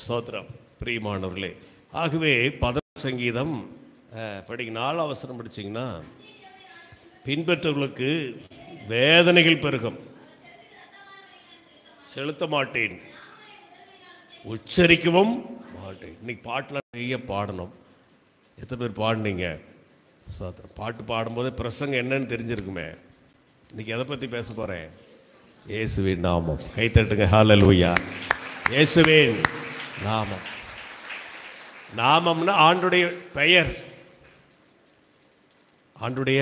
ஸ்தோத்திரம். பிரியமானவர்களே, ஆகவே 11 சங்கீதம் படிக்க 4 வசனம் படிச்சிங்கன்னா, பின்பற்றவர்களுக்கு வேதனைகள் பெருகும், செலுத்த மாட்டேன், உச்சரிக்கவும் மாட்டேன். இன்னைக்கு பாட்டெலாம் நிறைய பாடணும். எத்தனை பேர் பாடினீங்க? ஸ்தோத்திரம். பாட்டு பாடும்போது பிரசங்கம் என்னன்னு தெரிஞ்சிருக்குமே. இன்னைக்கு எதை பற்றி பேச போகிறேன்? இயேசுவின் நாமம். கைத்தட்டுங்க. ஹல்லேலூயா. இயேசுவின் நாமம். நாமம்னா ஆண்டுடைய பெயர். ஆண்டுடைய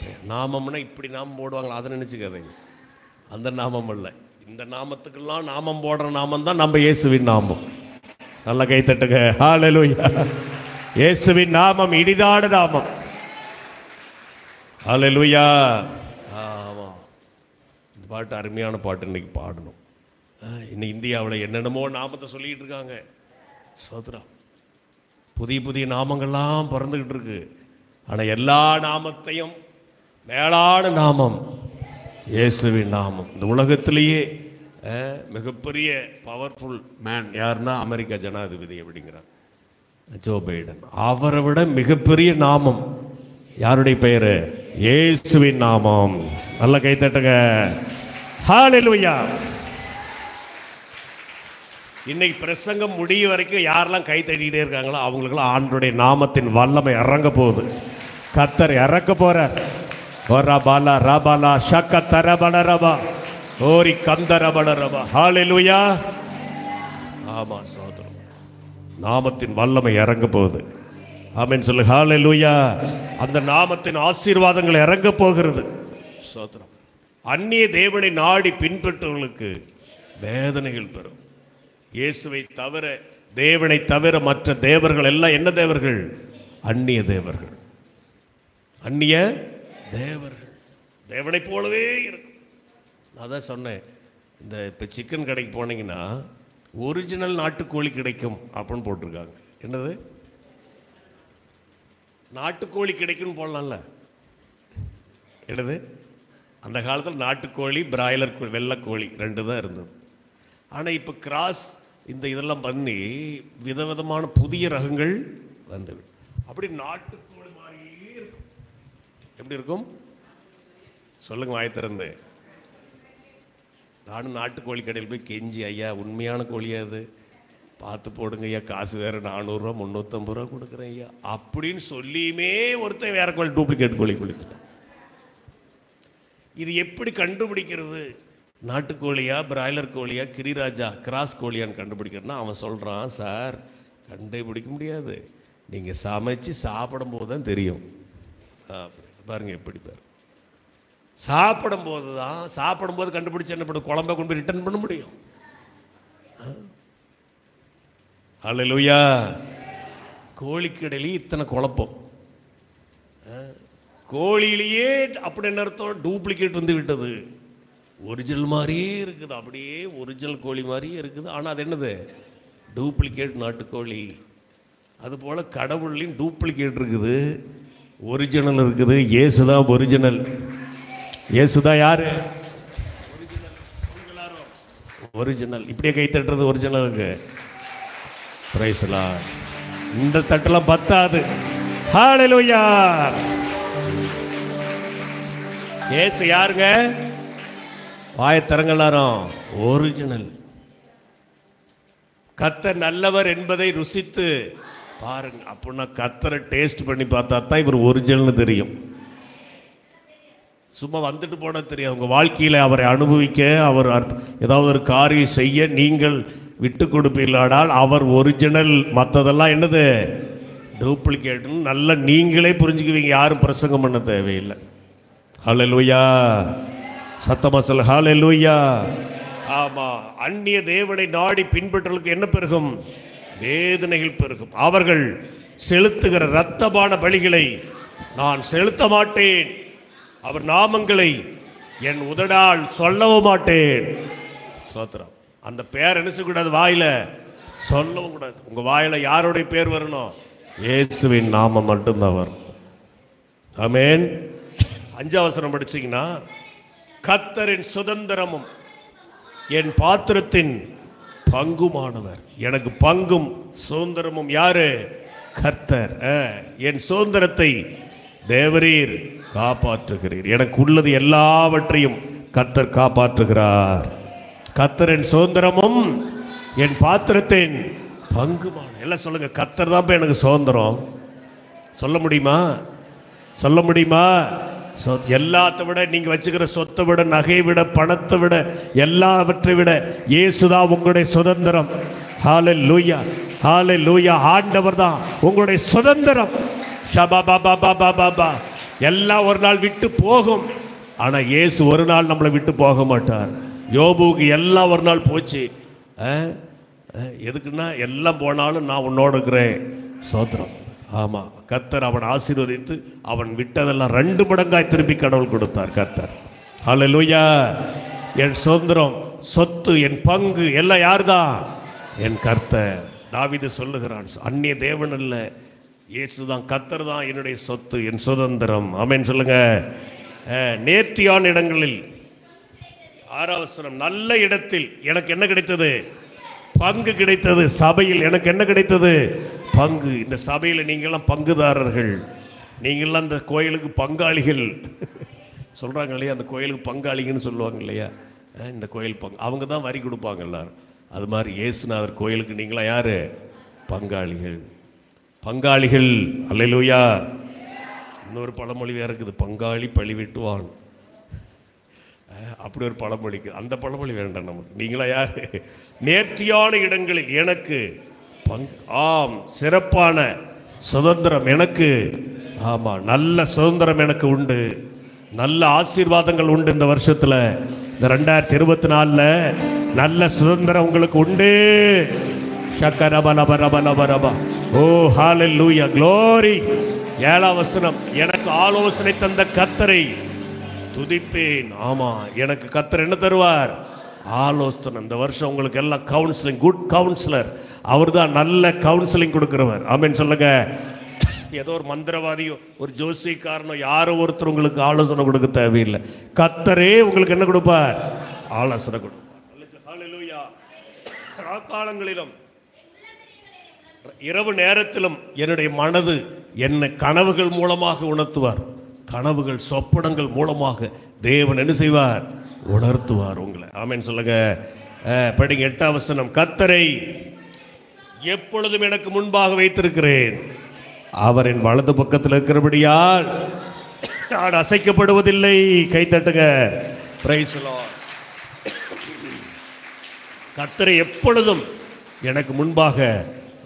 பெயர். நாமம்னா இப்படி நாமம் போடுவாங்களா, அதை நினச்சிக்காதீங்க. அந்த நாமம் இல்லை. இந்த நாமத்துக்கெல்லாம் நாமம் போடுற நாமம் தான் நம்ம இயேசுவின் நாமம். நல்ல கைத்தட்டுங்க. ஹல்லேலூயா. இயேசுவின் நாமம் இனிதான நாமம். ஹல்லேலூயா. ஆமாம், இந்த பாட்டு அருமையான பாட்டு. இன்னைக்கு பாடணும். இன்னும் இந்தியாவில் என்னென்னமோ நாமத்தை சொல்லிக்கிட்டு இருக்காங்க. ஸ்தோத்திரம். புதிய புதிய நாமங்கள்லாம் பிறந்துக்கிட்டு இருக்கு. ஆனால் எல்லா நாமத்தையும் மேலான நாமம் இயேசுவின் நாமம். இந்த உலகத்திலேயே மிகப்பெரிய பவர்ஃபுல் மேன் யாருன்னா அமெரிக்கா ஜனாதிபதி அப்படிங்கிறார் ஜோ பைடன். அவரை விட மிகப்பெரிய நாமம் யாருடைய பெயர்? இயேசுவின் நாமம். நல்ல கைத்தட்டுங்க. ஹல்லேலூயா. இன்னைக்கு பிரசங்கம் முடிய வரைக்கும் யாரெல்லாம் கை தட்டிகிட்டே இருக்காங்களோ அவங்களுக்கெல்லாம் ஆண்டுடைய நாமத்தின் வல்லமை இறங்க போகுது. கத்தர் இறக்க போறார். ரபாலா ரபாலா ஷக்க தரபல ரபா ஓரி கந்தரபல ரபா. ஹல்லேலூயா. ஆமா சோதரம், நாமத்தின் வல்லமை இறங்க போகுது. ஆமென் சொல்லு. ஹல்லேலூயா. அந்த நாமத்தின் ஆசீர்வாதங்கள் இறங்க போகிறது. சோதரம். அந்நிய தேவனை நாடி பின்பற்றவர்களுக்கு வேதனைகள் பெறும். இயேசுவை தவிர, தேவனை தவிர மற்ற தேவர்கள் எல்லாம் என்ன தேவர்கள்? அந்நிய தேவர்கள். அந்நிய தேவர்கள் தேவனை போலவே இருக்கும். நான் தான் சொன்னேன், இந்த இப்போ சிக்கன் கடைக்கு போனீங்கன்னா ஒரிஜினல் நாட்டுக்கோழி கிடைக்கும் அப்படின்னு போட்டிருக்காங்க. என்னது? நாட்டுக்கோழி கிடைக்கும்னு போடலாம்ல. என்னது? அந்த காலத்தில் நாட்டுக்கோழி, பிராய்லர் கோழி, வெள்ளைக்கோழி 2 தான் இருந்தது. ஆனால் இப்போ கிராஸ் இந்த இதெல்லாம் பண்ணி விதவிதமான புதிய ரகங்கள் வந்து அப்படி நாட்டுக்கோழி மாதிரியே இருக்கும். எப்படி இருக்கும் சொல்லுங்க வாய் திறந்து. நானும் நாட்டுக்கோழி கடையில் போய் கெஞ்சி, ஐயா உண்மையான கோழியா அது பார்த்து போடுங்க ஐயா, காசு வேறு 400 ரூபா 350 ரூபா கொடுக்குறேன் ஐயா அப்படின்னு சொல்லியுமே ஒருத்தன் வேற கோழி, டூப்ளிகேட் கோழி கொடுத்துட்டான். இது எப்படி கண்டுபிடிக்கிறது? நாட்டுக்கோழியா, பிராய்லர் கோழியா, கிரிராஜா கிராஸ் கோழியான்னு கண்டுபிடிக்கிறதுனா அவன் சொல்கிறான், சார் கண்டுபிடிக்க முடியாது, நீங்கள் சமைச்சு சாப்பிடும்போது தான் தெரியும். பாருங்கள் எப்படி பாரு, சாப்பிடும்போது தான், சாப்பிடும்போது கண்டுபிடிச்சு என்ன பண்ண, குழம்பை கொண்டு போய் ரிட்டர்ன் பண்ண முடியும். ஹல்லேலூயா. கோழிக்கடையிலேயே இத்தனை குழப்பம். கோழியிலேயே அப்படின்னு அர்த்தம் டூப்ளிகேட் வந்து விட்டது. ஒரிஜினல் மாதிரியே இருக்குது, அப்படியே ஒரிஜினல் கோழி மாதிரியே இருக்குது. ஆனால் அது என்னது? டூப்ளிகேட் நாட்டுக்கோழி. அதுபோல் கடவுள்லையும் டூப்ளிகேட் இருக்குது, ஒரிஜினல் இருக்குது. இயேசு தான் ஒரிஜினல். இயேசு தான் யாரு? ஒரிஜினல். இப்படியே கை தட்டுறது ஒரிஜினலுக்கு. Price Lord. இந்த தட்டெல்லாம் பத்தாது. ஹல்லேலூயா. இயேசு யாருங்க? வாயத்தரங்களாரும் ஒரிஜினல். கர்த்தர் நல்லவர் என்பதை ருசித்து பாருங்க. அப்படின்னா கர்த்தரை டேஸ்ட் பண்ணி பார்த்தா தான் இவர் ஒரிஜினல்னு தெரியும். சும்மா வந்துட்டு போன தெரியும். உங்கள் வாழ்க்கையில் அவரை அனுபவிக்க, அவர் ஏதாவது ஒரு காரியம் செய்ய நீங்கள் விட்டு கொடுப்பீர்களானால் அவர் ஒரிஜினல். மற்றதெல்லாம் என்னது? டூப்ளிகேட்னு நல்லா நீங்களே புரிஞ்சுக்குவீங்க. யாரும் பிரசங்கம் பண்ண தேவையில்லை. ஹல்லேலூயா. சத்தமா சொல்ல. ஹல்லேலூயா. ஆமா, அந்நிய தேவனை நாடி பின்பற்றலுக்கு என்ன பெருகும்? வேதனைகள் பெருகும். அவர்கள் செலுத்துகிற இரத்தமான பலிகளை நான் செலுத்த மாட்டேன், அவர் நாமங்களை என் உதடால் சொல்லவும் மாட்டேன். ஸ்தோத்திரம். அந்த பேர் என்ன செய்யக்கூடாது? வாயில சொல்லவும் கூடாது. உங்க வாயில யாருடைய பேர் வரணும்? இயேசுவின் நாமம் மட்டும்தான் வரும். ஆமென். 5 வசனம் படிச்சீங்கன்னா, கர்த்தரின் சுதந்திரமும் என் பாத்திரத்தின் பங்குமானவர். எனக்கு பங்கும் சுதந்திரமும் யாரு? கர்த்தர். என் சுதந்திரத்தை தேவரீர் காப்பாற்றுகிறீர். எனக்கு உள்ளது எல்லாவற்றையும் கர்த்தர் காப்பாற்றுகிறார். கர்த்தர் என் சுதந்திரமும் என் பாத்திரத்தின் பங்குமான. எல்லாம் சொல்லுங்க, கர்த்தர் தான் எனக்கு சுதந்திரம். சொல்ல முடியுமா? சொல்ல முடியுமா? எல்லாத்தை விட, நீங்க வச்சுக்கிற சொத்தை விட, நகையை விட, பணத்தை விட, எல்லாவற்றை விட இயேசுதான் உங்களுடைய சுதந்திரம். ஹல்லேலூயா, ஹல்லேலூயா. ஆண்டவர் தான் உங்களுடைய சுதந்திரம். ஷபாபாபாபாபாபா. எல்லாம் ஒரு நாள் விட்டு போகும், ஆனா இயேசு ஒரு நாள் நம்மளை விட்டு போக மாட்டார். யோபுவுக்கு எல்லாம் ஒரு நாள் போச்சு. எதுக்குன்னா, எல்லாம் போனாலும் நான் உன்னோடு இருக்கிறேன். சோத்திரம். ஆமாம், கர்த்தர் அவன் ஆசீர்வதித்து அவன் விட்டதெல்லாம் 2 மடங்காய் திருப்பி கடவுள் கொடுத்தார் கர்த்தர். ஹல்லேலூயா. என் சுதந்திரம், சொத்து, என் பங்கு எல்லாம் யார் தான்? என் கர்த்தர். தாவீது சொல்லுகிறான், அந்நிய தேவன் அல்ல, இயேசுதான், கர்த்தர் தான் என்னுடைய சொத்து, என் சுதந்திரம். ஆமென் சொல்லுங்க. நேர்த்தியான இடங்களில் 6ஆம் வசனம், நல்ல இடத்தில் எனக்கு என்ன கிடைத்தது? பங்கு கிடைத்தது. சபையில் எனக்கு என்ன கிடைத்தது? பங்கு. இந்த சபையில் நீங்களாம் பங்குதாரர்கள், நீங்களாம் அந்த கோயிலுக்கு பங்காளிகள். சொல்கிறாங்க இல்லையா, அந்த கோயிலுக்கு பங்காளிங்கன்னு சொல்லுவாங்க இல்லையா, இந்த கோயில் பங்கு, அவங்க தான் வரி கொடுப்பாங்க எல்லாரும். அது மாதிரி இயேசுநாதர் கோயிலுக்கு நீங்களாம் யார்? பங்காளிகள். பங்காளிகள். அல்லேலூயா. இன்னொரு பழமொழி வேறு இருக்குது, பங்காளி பழி விட்டுவான். அப்படி ஒரு பழமொழிக்கு, அந்த பழமொழி வேண்டாம் நமக்கு. நீங்களா யார்? நேர்த்தியான இடங்களில் எனக்கு பங்கு. ஆம், சிறப்பான சுதந்திரம் எனக்கு. ஆமாம், நல்ல சுதந்திரம் எனக்கு உண்டு. நல்ல ஆசீர்வாதங்கள் உண்டு இந்த வருஷத்தில். இந்த 2024 நல்ல சுதந்திரம் உங்களுக்கு உண்டு. ஷக்கரபலபரபலபரபா. ஓ ஹல்லேலூயா, க்ளோரி. 7ஆம் வசனம், எனக்கு ஆலோசனை தந்த கர்த்தரை துதிப்பேன். ஆமா, எனக்கு கர்த்தர் என்ன தருவார்? ஆலோசனை. இந்த வருஷம் உங்களுக்கு எல்லாம் கவுன்சிலிங், குட் கவுன்சிலர். அவர் தான் நல்ல கவுன்சிலிங் கொடுக்கிறவர். ஆமென் சொல்லுங்க. ஏதோ ஒரு மந்திரவாதியோ ஒரு ஜோசிக்காரனோ யாரோ ஒருத்தர் உங்களுக்கு ஆலோசனை கொடுக்க தேவையில்லை. கர்த்தரே உங்களுக்கு என்ன கொடுப்பார்? ஆலோசனை கொடுப்பார். ஹல்லேலூயா. காலங்களிலும் இரவு நேரத்திலும் என்னுடைய மனது என்னை கனவுகள் மூலமாக உணர்த்துவார். கனவுகள், சொப்பனங்கள் மூலமாக தேவன் என்ன செய்வார்? உணர்த்துவார் உங்களை. ஆமென் சொல்லுங்க. படிங்க 8ஆம் வசனம், கர்த்தரை எப்பொழுதும் எனக்கு முன்பாக வைத்திருக்கிறேன். அவரின் வலது பக்கத்தில் இருக்கிறபடியால் நான் அசைக்கப்படுவதில்லை. கை தட்டுங்க. Praise the Lord. கர்த்தரை எப்பொழுதும் எனக்கு முன்பாக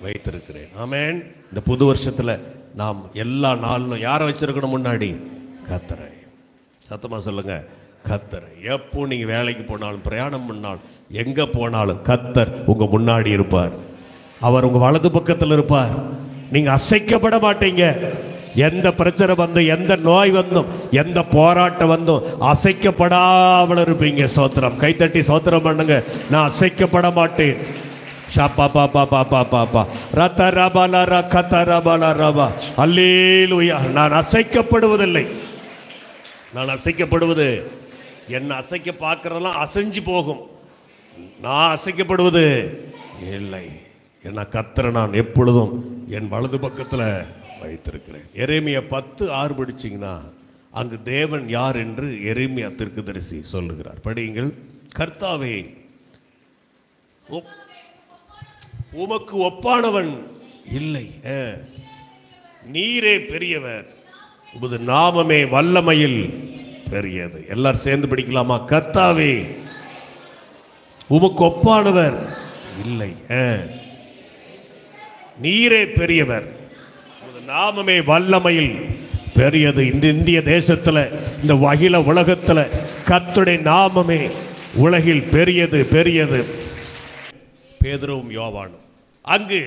வைத்திருக்கிறேன். ஆமென். இந்த புது வருஷத்தில் நாம் எல்லா நாளிலும் யாரை வச்சிருக்கணும் முன்னாடி? கர்த்தரை. சத்தமாக சொல்லுங்க, கர்த்தரை. எப்போ நீங்கள் வேலைக்கு போனாலும், பிரயாணம் பண்ணாலும், எங்கே போனாலும் கர்த்தர் உங்கள் முன்னாடி இருப்பார். அவர் உங்கள் வலது பக்கத்தில் இருப்பார். நீங்கள் அசைக்கப்பட மாட்டீங்க. எந்த பிரச்சனை வந்தும், எந்த நோய் வந்தும், எந்த போராட்டம் வந்தும் அசைக்கப்படாமல் இருப்பீங்க. சோத்திரம். கைத்தட்டி சோத்திரம் பண்ணுங்க. நான் அசைக்கப்பட மாட்டேன். நான் அசைக்கப்படுவதில்லை. நான் அசைக்கப்படுவது, என்ன அசைக்க பார்க்கறதெல்லாம் அசைஞ்சு போகும். நான் அசைக்கப்படுவது இல்லை. என்ன கர்த்தரை நான் எப்பொழுதும் என் வலது பக்கத்தில் வைத்திருக்கிறேன். எரேமியா 10:6 படிச்சிங்கன்னா அங்கு தேவன் யார் என்று எரேமியா தீர்க்கதரிசி சொல்லுகிறார். படியுங்கள். கர்த்தாவே, உமக்கு ஒப்பானவன் இல்லை. நீரே பெரியவர், உமது நாமமே வல்லமையில் பெரியது. எல்லாரும் சேர்ந்து படிக்கலாமா? கர்த்தாவே, உமக்கு ஒப்பானவர் இல்லை. நீரே பெரியவர், உமது நாமமே வல்லமையில் பெரியது. இந்த இந்திய தேசத்தில், இந்த அகில உலகத்தில் கர்த்தருடைய நாமமே உலகில் பெரியது, பெரியது. பேதுருவும் யோவானும் அங்கு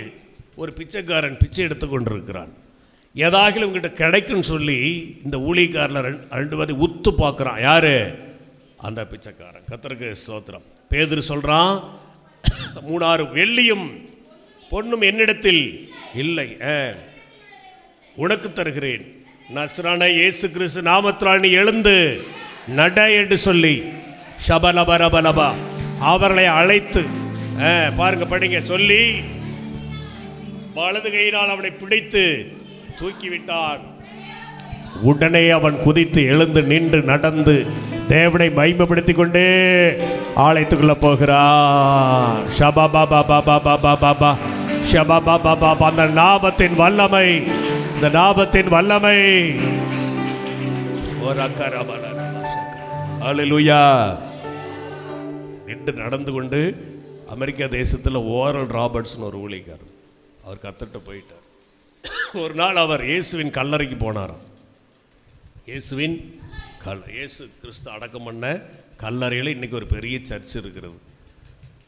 ஒரு பிச்சைக்காரன் பிச்சை எடுத்து கொண்டிருக்கிறான். ஏதாகிலும் இவங்கிட்ட கிடைக்குன்னு சொல்லி இந்த ஊழியக்காரில் 2 பேரை உத்து பார்க்குறான். யாரு? அந்த பிச்சைக்காரன். கர்த்தருக்கு ஸ்தோத்திரம். பேதுரு சொல்கிறான், 3-6 வெள்ளியும் பொன்னும் என்னிடத்தில் இல்லை, உனக்கு தருகிறேன். நஸ்ரான இயேசு கிறிஸ்து நாமத்தினால் நீ எழுந்து நட என்று சொல்லி ஷபலபரபலபா அவர்களை அழைத்து பாருங்க, படிங்க. சொல்லி வலது கையினால் அவனை பிடித்து தூக்கிவிட்டான். உடனே அவன் குதித்து எழுந்து நின்று நடந்து தேவனை மகிமைப்படுத்திக் கொண்டே ஆலயத்துக்குள்ள போகிறான். அந்த நாமத்தின் வல்லமை, இந்த நாமத்தின் வல்லமை. அல்லேலூயா. நின்று நடந்து கொண்டு அமெரிக்கா தேசத்தில் ஓரல் ராபர்ட்ஸ்னு ஒரு ஊழியக்காரர், அவர் கத்துட்டு போயிட்டார். ஒரு நாள் அவர் இயேசுவின் கல்லறைக்கு போனாராம். இயேசுவின் இயேசு கிறிஸ்து அடக்கம் பண்ண கல்லறையில் இன்றைக்கி ஒரு பெரிய சர்ச் இருக்கிறது.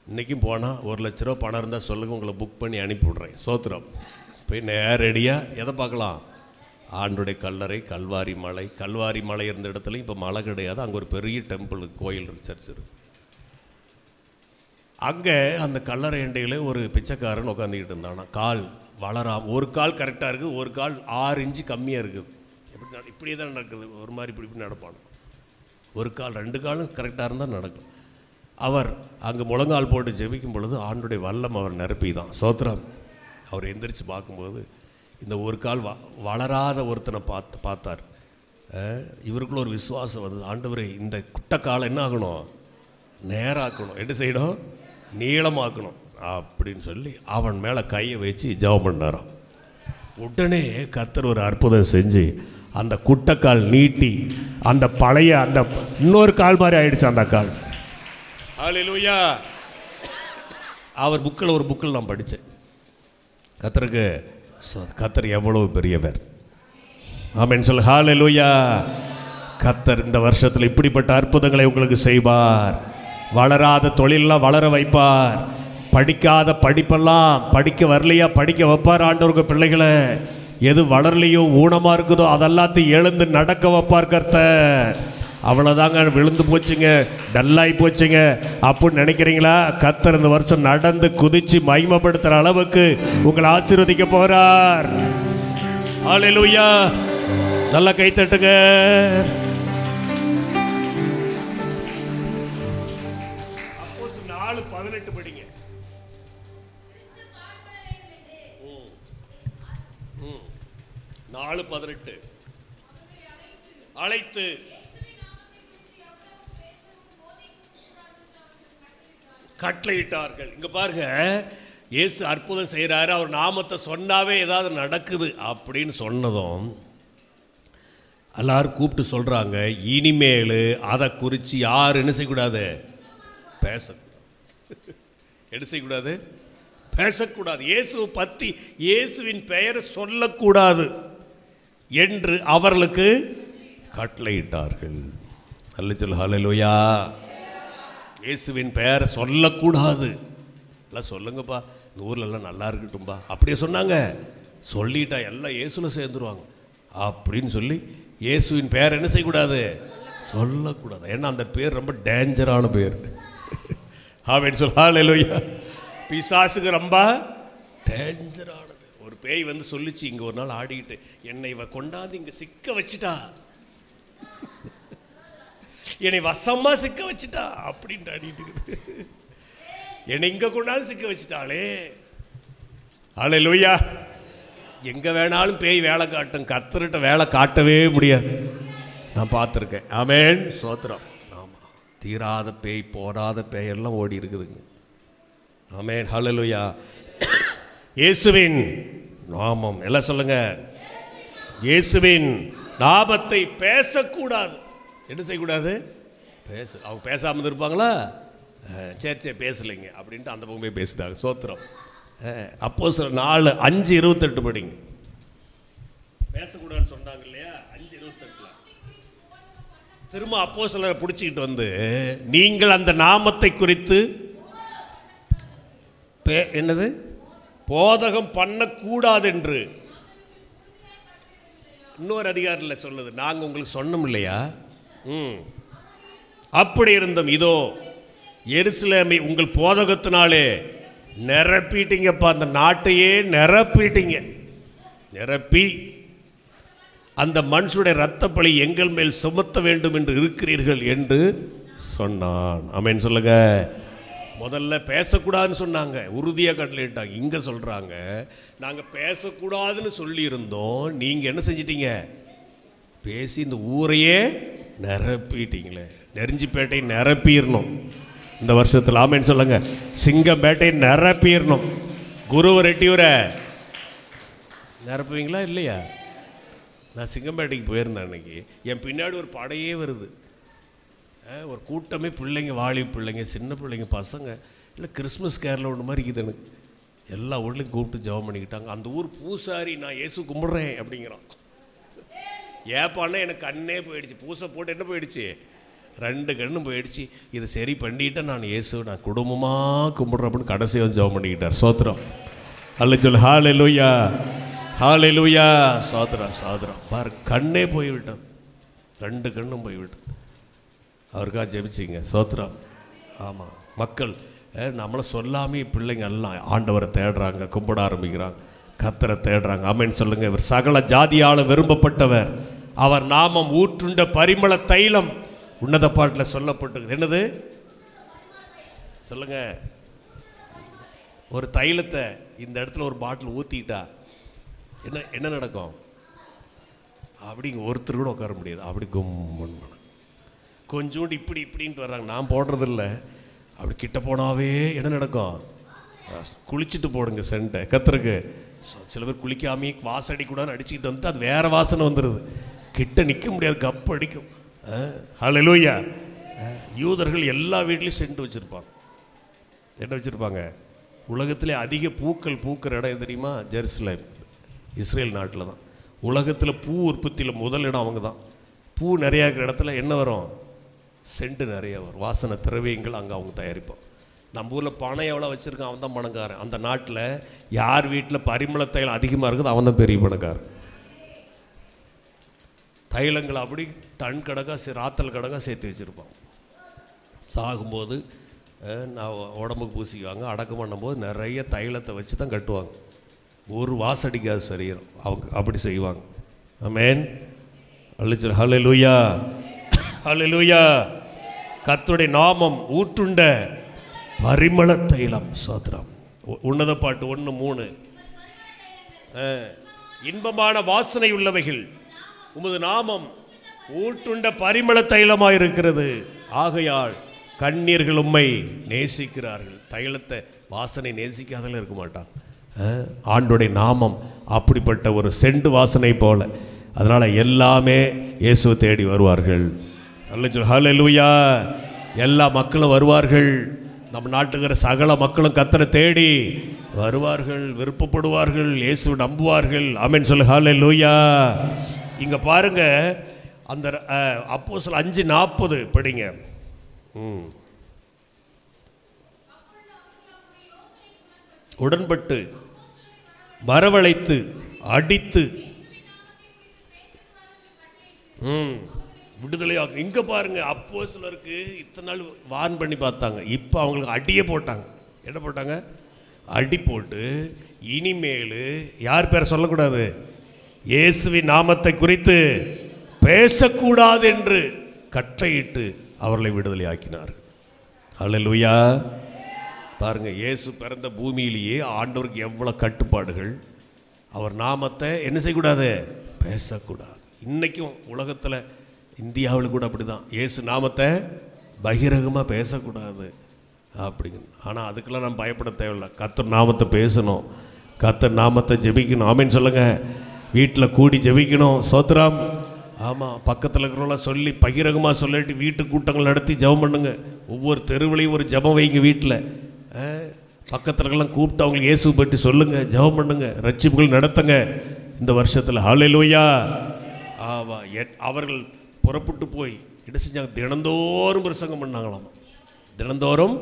இன்றைக்கும் போனால் 1 லட்ச ரூபா பணம் இருந்தால் சொல்லுங்கள், உங்களை புக் பண்ணி அனுப்பி விட்றேன். சோத்திரம். போய் நேரடியாக எதை பார்க்கலாம்? ஆண்டுடைய கல்லறை, கல்வாரி மலை. கல்வாரி மலை இருந்த இடத்துல இப்போ மலை கிடையாது, அங்கே ஒரு பெரிய டெம்பிள், கோயில், சர்ச் இருக்குது. அங்கே அந்த கல்லறை அண்டையில் ஒரு பிச்சைக்காரன் உட்காந்துக்கிட்டு இருந்தானா. கால் வளராம, ஒரு கால் கரெக்டாக இருக்குது, ஒரு கால் 6 இன்ச்சு கம்மியாக இருக்குது. எப்படி இப்படியே தான் நடக்குது, ஒரு மாதிரி இப்படி இப்படி நடப்பானு. ஒரு கால் 2 காலும் கரெக்டாக இருந்தால் நடக்கும். அவர் அங்கே முழங்கால் போட்டு ஜெபிக்கும் பொழுது ஆண்டுடைய வல்லம் அவர் நிரப்பி தான். சோத்திரம். அவர் எந்திரிச்சு பார்க்கும்போது இந்த ஒரு கால் வளராத ஒருத்தனை பார்த்தார். இவருக்குள்ள ஒரு விசுவாசம் வந்து, ஆண்டவரே இந்த குட்டை காலை என்ன ஆகணும்? நேராக்கணும். என்ன செய்யணும்? நீளமாக்கணும் அப்படின்னு சொல்லி அவன் மேலே கையை வச்சு ஜெபம் பண்ணாராம். உடனே கர்த்தர் ஒரு அற்புதம் செஞ்சு அந்த குட்டைக்கால் நீட்டி அந்த பழைய அந்த இன்னொரு கால் மாதிரி ஆயிடுச்சு அந்த கால். ஹல்லேலூயா. அவர் புக்கில் ஒரு புக்கில் நான் படித்தேன். கர்த்தருக்கு கர்த்தர் எவ்வளவு பெரியவர். ஆமென் சொல்லு. ஹல்லேலூயா. கர்த்தர் இந்த வருஷத்தில் இப்படிப்பட்ட அற்புதங்களை உங்களுக்கு செய்வார். வளராத தொழிலெல்லாம் வளர வைப்பார். படிக்காத படிப்பெல்லாம் படிக்க வரலையா படிக்க வைப்பார் ஆண்டவருக்கு பிள்ளைகளை. எது வளரலையோ ஊனமாக இருக்குதோ அதெல்லாத்தையும் எழுந்து நடக்க வைப்பார் கர்த்தர். அவ்வளோதாங்க, விழுந்து போச்சுங்க, டல்லாகி போச்சுங்க அப்படின்னு நினைக்கிறீங்களா? கர்த்தர் இந்த வருஷம் நடந்து குதிச்சு மகிமைப்படுத்துகிற அளவுக்கு உங்களை ஆசீர்வதிக்க போகிறார். ஹல்லேலூயா. நல்லா கை தட்டுங்க. அப்போஸ்தலர் 4:18 படிங்க. ம் 4:18 அழைத்து கட்டளையிட்டார்கள். இங்க பாருங்க, இயேசு அற்புதம் செய்கிறாரு, அவர் நாமத்தை சொன்னாவே ஏதாவது நடக்குது அப்படின்னு சொன்னதும் எல்லாரும் கூப்பிட்டு சொல்றாங்க, இனிமேல் அதை குறித்து யார் என்ன செய்யக்கூடாது? பேசக்கூடாது. என்ன செய்யக்கூடாது? பேசக்கூடாது. இயேசுவை பற்றி இயேசுவின் பெயரை சொல்லக்கூடாது என்று அவர்களுக்கு கட்டளையிட்டார்கள். ஹல்லேலூயா. இயேசுவின் பெயரை சொல்லக்கூடாது. எல்லாம் சொல்லுங்கப்பா, இந்த ஊர்லெல்லாம் நல்லா இருக்கட்டும்பா அப்படியே சொன்னாங்க. சொல்லிட்டா எல்லாம் இயேசுல சேர்ந்துருவாங்க அப்படின்னு சொல்லி இயேசுவின் பெயர் என்ன செய்யக்கூடாது? சொல்லக்கூடாது. ஏன்னா அந்த பேர் ரொம்ப டேஞ்சரான பேர். ஆமென் சொல்லு. ஹல்லேலூயா. பிசாசுக்கு ரொம்ப டேஞ்சரான பேர். ஒரு பேய் வந்து சொல்லிச்சு, இங்கே ஒரு நாள் ஆடிக்கிட்டு, என்னை இவ கொண்டாந்து இங்கே சிக்க வச்சுட்டா, என்னை வசமா சிக்க வச்சுட்டா அப்படின்னு ஆடிட்டு, என்னை இங்க கொண்டாந்து சிக்க வச்சுட்டாளே. ஹல்லேலூயா. எங்க வேணாலும் பேய் வேலை காட்டும், கர்த்தர்கிட்ட வேலை காட்டவே முடியாது. நான் பார்த்துருக்கேன். ஆமென். சோத்திரம். ஆமாம், தீராத பேய் போராத பேயெல்லாம் ஓடி இருக்குதுங்க. ஆமென். ஹல்லேலூயா. இயேசுவின் நாமம் எல்லாம் சொல்லுங்க. இயேசுவின் நாமத்தை பேசக்கூடாது. என்ன செய்யக்கூடாது? அவங்க பேசாமல் இருப்பாங்களா? சரி சரி பேசலைங்க அப்படின்ட்டு அந்த பக்கம் போய் பேசுதாங்க. சோத்திரம். அப்போஸ்தலர் 4:5-28 படிங்க. பேசக்கூடாதுன்னு சொன்னாங்க இல்லையா? 5:28 திரும்ப அப்போஸ்தலரை பிடிச்சிக்கிட்டு வந்து, நீங்கள் அந்த நாமத்தை குறித்து என்னது போதகம் பண்ணக்கூடாது என்று இன்னொரு அதிகாரில் சொல்லுது. நாங்கள் உங்களுக்கு சொன்னோம் இல்லையா? அப்படி இருந்தோம், இதோ எருசலேமை உங்கள் போதகத்தினாலே நிரப்பிட்டீங்கப்பா. அந்த நாட்டையே நிரப்பிட்டீங்க. நிரப்பி அந்த மனுஷனுடைய இரத்தப்பழி எங்கள் மேல் சுமத்த வேண்டும் என்று இருக்கிறீர்கள் என்று சொன்னான். ஆமென் சொல்லுங்க. முதல்ல பேசக்கூடாதுன்னு சொன்னாங்க, உறுதியாக கட்டளையிட்டாங்க. இங்கே சொல்கிறாங்க, நாங்கள் பேசக்கூடாதுன்னு சொல்லியிருந்தோம், நீங்கள் என்ன செஞ்சிட்டீங்க? பேசி இந்த ஊரையே நிரப்பிட்டீங்களே. நெருஞ்சிப்பேட்டை நிரப்பிடணும் இந்த வருஷத்தில். ஆமேன்னு சொல்லுங்க. சிங்கம்பேட்டை நிரப்பிடணும். குருவை ரெட்டியூரை நிரப்புவீங்களா இல்லையா? நான் சிங்கம்பேட்டைக்கு போயிருந்தேன் அன்னைக்கு. என் பின்னாடி ஒரு படையே வருது, ஒரு கூட்டமே, பிள்ளைங்க, வாலி பிள்ளைங்க, சின்ன பிள்ளைங்க, பசங்க. இல்லை கிறிஸ்மஸ் கேரில் ஒன்று மாதிரி இருக்குது எனக்கு. எல்லா ஊர்லேயும் கூப்பிட்டு ஜெபம் பண்ணிக்கிட்டாங்க. அந்த ஊர் பூசாரி நான் இயேசு கும்பிட்றேன் அப்படிங்கிறான். ஏப்பான்னா எனக்கு கண்ணே போயிடுச்சு. பூசை போட்டு என்ன போயிடுச்சு? 2 கண்ணும் போயிடுச்சு. இதை சரி பண்ணிட்டு நான் இயேசு நான் குடும்பமாக கும்பிட்றேன் அப்படின்னு கடைசி வந்து ஜெபம் பண்ணிக்கிட்டார். சோத்திரம் அல்ல சொல்லு. ஹல்லேலூயா, ஹல்லேலூயா. சோத்திரம், சோத்திரம். பாரு, கண்ணே போய்விட்டது, 2 கண்ணும் போய்விட்டது. அவருக்காக ஜெபிச்சிங்க. சோத்திரம். ஆமாம், மக்கள் நம்மளை சொல்லாமே பிள்ளைங்க எல்லாம் ஆண்டவரை தேடுறாங்க, கும்பிட ஆரம்பிக்கிறாங்க, கர்த்தரை தேடுறாங்க. ஆமென் சொல்லுங்க. இவர் சகல ஜாதியால் விரும்பப்பட்டவர், அவர் நாமம் ஊற்றுண்ட பரிமள தைலம். உன்னத பாட்டில் சொல்லப்பட்டிருக்கு. என்னது சொல்லுங்க? ஒரு தைலத்தை இந்த இடத்துல ஒரு பாட்டில் ஊற்றிட்டா என்ன என்ன நடக்கும்? அப்படிங்க ஒருத்தர் கூட உட்கார முடியாது. அப்படி கும்மன் கொஞ்சோண்டு இப்படி இப்படின்ட்டு வர்றாங்க. நான் போடுறதில்ல. அப்படி கிட்ட போனாவே என்ன நடக்கும்? குளிச்சுட்டு போடுங்க சென்ட்டை கர்த்தருக்கு. சில பேர் குளிக்காமே வாசடி கூட அடிச்சுக்கிட்டு வந்துட்டு அது வேறு வாசனை வந்துடுது. கிட்ட நிற்க முடியாது, கப்பு அடிக்கும். ஹல்லேலூயா. யூதர்கள் எல்லா வீட்லேயும் சென்ட் வச்சுருப்பாங்க. என்ன வச்சுருப்பாங்க? உலகத்திலே அதிக பூக்கள் பூக்கிற இடம் தெரியுமா? ஜெருசலேம், இஸ்ரேல் நாட்டில் தான். உலகத்தில் பூ உற்பத்தியில் முதல் இடம் அவங்க தான். பூ நிறையா இருக்கிற இடத்துல என்ன வரும்? சென்ட் நிறைய வரும். வாசனை திரவியங்கள் அங்கே அவங்க தயாரிப்போம். நம்ம ஊரில் பணம் எவ்வளோ வச்சுருக்கான் அவன் தான் பணக்காரன். அந்த நாட்டில் யார் வீட்டில் பரிமள தைலம் அதிகமாக இருக்குது அவன் தான் பெரிய பணக்காரன். தைலங்கள் அப்படி டன் கணக்காக ராத்தல் கணக்காக சேர்த்து வச்சுருப்பான். சாகும்போது நான் உடம்புக்கு பூசிக்குவாங்க. அடக்கம் பண்ணும்போது நிறைய தைலத்தை வச்சு தான் கட்டுவாங்க. ஒரு வாசடிக்காது சரீரம். அவங்க அப்படி செய்வாங்க. ஆமென். ஹல்லேலூயா, ஹல்லேலூயா. கர்த்தருடைய நாமம் ஊற்றுண்ட பரிமள தைலம். சோத்திரம். உன்னத பாட்டு 1:3. இன்பமான வாசனை உள்ளவைகள் உமது நாமம் ஊற்றுண்ட பரிமள தைலமாக இருக்கிறது. ஆகையால் கண்ணீர்கள் உம்மை நேசிக்கிறார்கள். தைலத்தை வாசனை நேசிக்காதல இருக்க மாட்டான். ஆண்டோடைய நாமம் அப்படிப்பட்ட ஒரு செண்டு வாசனை போல. அதனால் எல்லாமே இயேசுவை தேடி வருவார்கள். ஹல்லேலூயா. எல்லா மக்களும் வருவார்கள். நம்ம நாட்டுக்கிற சகல மக்களும் கர்த்தரை தேடி வருவார்கள், விருப்பப்படுவார்கள், இயேசுவை நம்புவார்கள். ஆமென் சொல்லு. ஹல்லேலூயா. இங்கே பாருங்க, அந்த அப்போஸ்தலர் 5:40 படிங்க. உடன்பட்டு வரவழைத்து அடித்து விடுதலையாகும். இங்கே பாருங்க, அப்போஸ்தலருக்கு இத்தனை நாள் வார்ன் பண்ணி பார்த்தாங்க. இப்போ அவங்களுக்கு அடியே போட்டாங்க. என்ன போட்டாங்க? அடி போட்டு இனிமேல் யார் பேரை சொல்லக்கூடாது, இயேசுவின் நாமத்தை குறித்து பேசக்கூடாது என்று கட்டளையிட்டு அவர்களை விடுதலை ஆக்கினார். ஹல்லேலூயா. பாருங்க, இயேசு பிறந்த பூமியிலேயே ஆண்டவருக்கு எவ்வளோ கட்டுப்பாடுகள். அவர் நாமத்தை என்ன செய்யக்கூடாது? பேசக்கூடாது. இன்றைக்கும் உலகத்தில் இந்தியாவில் கூட அப்படி தான். இயேசு நாமத்தை பகிரங்கமாக பேசக்கூடாது அப்படிங்க. ஆனால் அதுக்கெல்லாம் நம்ம பயப்பட தேவையில்லை. கர்த்தர் நாமத்தை பேசணும், கர்த்தர் நாமத்தை ஜெபிக்கணும். ஆமென் சொல்லுங்கள். வீட்டில் கூடி ஜெபிக்கணும். சோத்திரம். ஆமாம், பக்கத்தில் இருக்கிறவங்களாம் சொல்லி பகிரங்கமாக சொல்லிட்டு வீட்டு கூட்டங்கள் நடத்தி ஜெபம் பண்ணுங்க. ஒவ்வொரு தெருவிலையும் ஒரு ஜெபம் வைங்க. வீட்டில் பக்கத்துலலாம் கூப்பிட்டு அவங்களுக்கு இயேசு பற்றி சொல்லுங்கள், ஜெபம் பண்ணுங்க, ரட்சிப்புகள் நடத்துங்க இந்த வருஷத்தில். ஹல்லேலூயா. ஆமாம். அவர்கள் புறப்பட்டு போய் என்ன செஞ்சாங்க? தினந்தோறும் பிரசங்கம் பண்ணாங்களாம். தினந்தோறும்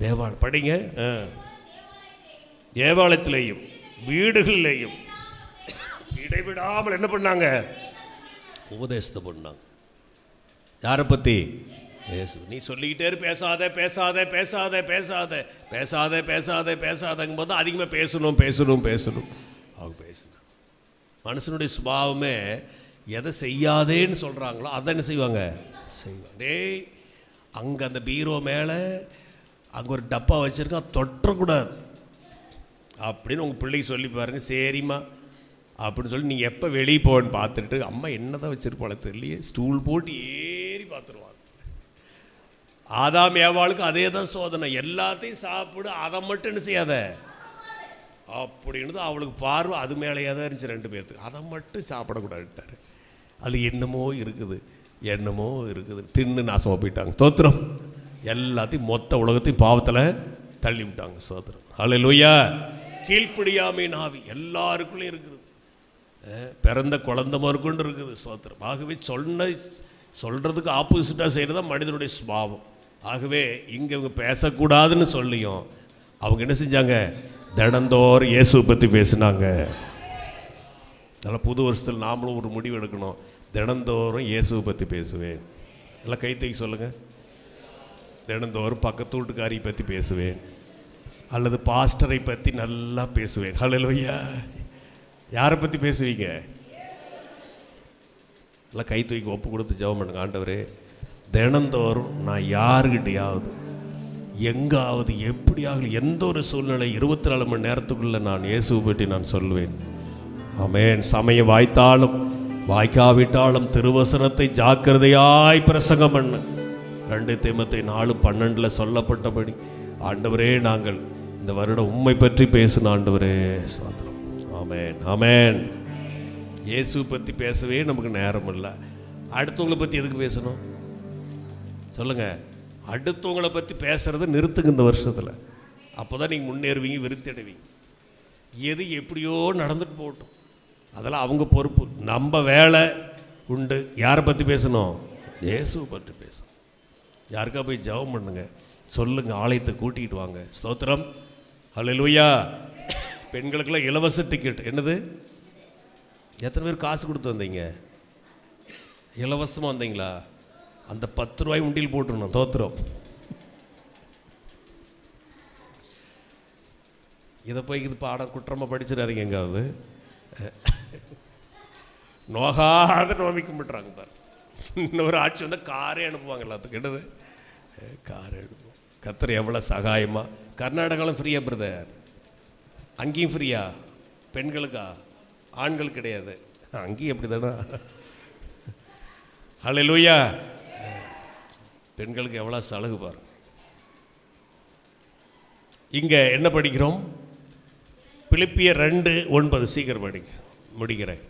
தேவாலயம் படிங்க. தேவாலயத்திலேயும் வீடுகளிலேயும் இடைவிடாமல் என்ன பண்ணாங்க? உபதேசத்தை பண்ணாங்க. யாரை பற்றி? இயேசு. நீ சொல்லிக்கிட்டே பேசாத பேசாத பேசாத பேசாத பேசாத பேசாத பேசாதங்கும் போது அதிகமாக பேசணும் பேசணும் பேசணும். அவங்க பேசினாங்க. மனுஷனுடைய சுபாவமே எதை செய்யாதேன்னு சொல்கிறாங்களோ அதை என்ன செய்வாங்க? செய்வாங்க. டேய், அங்கே அந்த பீரோ மேலே அங்கே ஒரு டப்பா வச்சுருக்கா, தொட்டக்கூடாது அப்படின்னு உங்கள் பிள்ளைக்கு சொல்லி பாருங்க. சரிம்மா அப்படின்னு சொல்லி நீங்கள் எப்போ வெளியே போவேன்னு பார்த்துட்டு, அம்மா என்ன தான் வச்சுருப்பாள தெரியலையே, ஸ்டூல் போட்டு ஏறி பார்த்துருவாங்க. ஆதாம் ஏவாளுக்கு அதே தான் சோதனை. எல்லாத்தையும் சாப்பிடு, அதை மட்டும் என்ன செய்யாத அப்படின்னு அவளுக்கு பார்வை அது மேலேயே தான் இருந்துச்சு. 2 பேர்த்துக்கு அதை மட்டும் சாப்பிடக்கூடாதுட்டார். அது என்னமோ இருக்குது, என்னமோ இருக்குது, தின்னு நாசமாக போயிட்டாங்க. தோத்திரம். எல்லாத்தையும் மொத்த உலகத்தையும் பாவத்தில் தள்ளி விட்டாங்க. சோத்திரம். ஹல்லேலூயா. கீழ்ப்படியாமை நாவி எல்லாருக்குள்ளேயும் இருக்குது. பிறந்த குழந்தை மறுக்கொண்டு இருக்குது. சோத்திரம். ஆகவே சொல்கிறதுக்கு ஆப்போசிட்டாக செய்கிறது தான் மனிதனுடைய சுபாவம். ஆகவே இங்கே இவங்க பேசக்கூடாதுன்னு சொல்லியும் அவங்க என்ன செஞ்சாங்க, தினந்தோறும் இயேசுவை பற்றி பேசினாங்க. அதனால் புது வருஷத்தில் நாமளும் ஒரு முடிவு எடுக்கணும், தினந்தோறும் இயேசுவை பற்றி பேசுவேன். எல்லாம் கை தூக்கி சொல்லுங்கள். தினந்தோறும் பக்கத்து வீட்டுக்காரியை பற்றி பேசுவேன், அல்லது பாஸ்டரை பற்றி நல்லா பேசுவேன். ஹல்லேலூயா. யாரை பற்றி பேசுவீங்க? எல்லாம் கை தூக்கி ஒப்பு கொடுத்து ஜெபம் பண்ணுங்க. ஆண்டவரே, தினந்தோறும் நான் யாருக்கிட்டையாவது எங்காவது எப்படியாவது எந்த ஒரு சூழ்நிலை 24 மணி நேரத்துக்குள்ளே நான் இயேசுவை பற்றி நான் சொல்லுவேன். ஆமென். சமயம் வாய்த்தாலும் வாய்க்காவிட்டாலும் திருவசனத்தை ஜாக்கிரதையாய் பிரசங்கம் பண்ண 2 தீமோத்தேயு 4:12 சொல்லப்பட்டபடி ஆண்டவரே, நாங்கள் இந்த வருடம் உம்மை பற்றி பேசின ஆண்டவரே ஸ்தோத்திரம். ஆமென், ஆமென். இயேசு பற்றி பேசவே நமக்கு நேரம் இல்லை. அடுத்தவங்களை பற்றி எதுக்கு பேசணும் சொல்லுங்கள்? அடுத்தவங்களை பற்றி பேசுகிறத நிறுத்துங்க இந்த வருஷத்தில். அப்போ தான் நீங்கள் முன்னேறுவீங்க, விருத்தி அடைவீங்க. எது எப்படியோ நடந்துட்டு போகட்டும், அதெல்லாம் அவங்க பொறுப்பு. நம்ம வேலை உண்டு. யாரை பற்றி பேசணும்? இயேசுவை பற்றி பேசணும். யாருக்கா போய் ஜெபம் பண்ணுங்க, சொல்லுங்கள், ஆலயத்தை கூட்டிகிட்டு வாங்க. ஸ்தோத்திரம். ஹல்லேலூயா. பெண்களுக்கெல்லாம் இலவச டிக்கெட். என்னது? எத்தனை பேர் காசு கொடுத்து வந்தீங்க? இலவசமாக வந்தீங்களா? அந்த 10 ரூபாய் உண்டியில் போட்டுருணும். தோத்திரம். இதை போய் இது பாடம் குற்றமாக படிச்சிடாதீங்க. எங்காவது நோகாத நோமிக்க மாட்டுறாங்க பாரு. இன்னொரு ஆட்சி வந்தால் காரே அனுப்புவாங்க எல்லாத்துக்கும். என்னது? காரே அனுப்புவோம். கர்த்தர் எவ்வளோ சகாயமாக. கர்நாடகாவில் ஃப்ரீயா பிரதர்? அங்கேயும் ஃப்ரீயா? பெண்களுக்கா? ஆண்கள் கிடையாது. அங்கேயும் எப்படி தானே? ஹல்லேலூயா. பெண்களுக்கு எவ்வளோ சலுகை பாருங்க. இங்கே என்ன படிக்கிறோம்? பிலிப்பியர் 2:9. சீக்கிரம் படிங்க, முடிக்கிறேன்.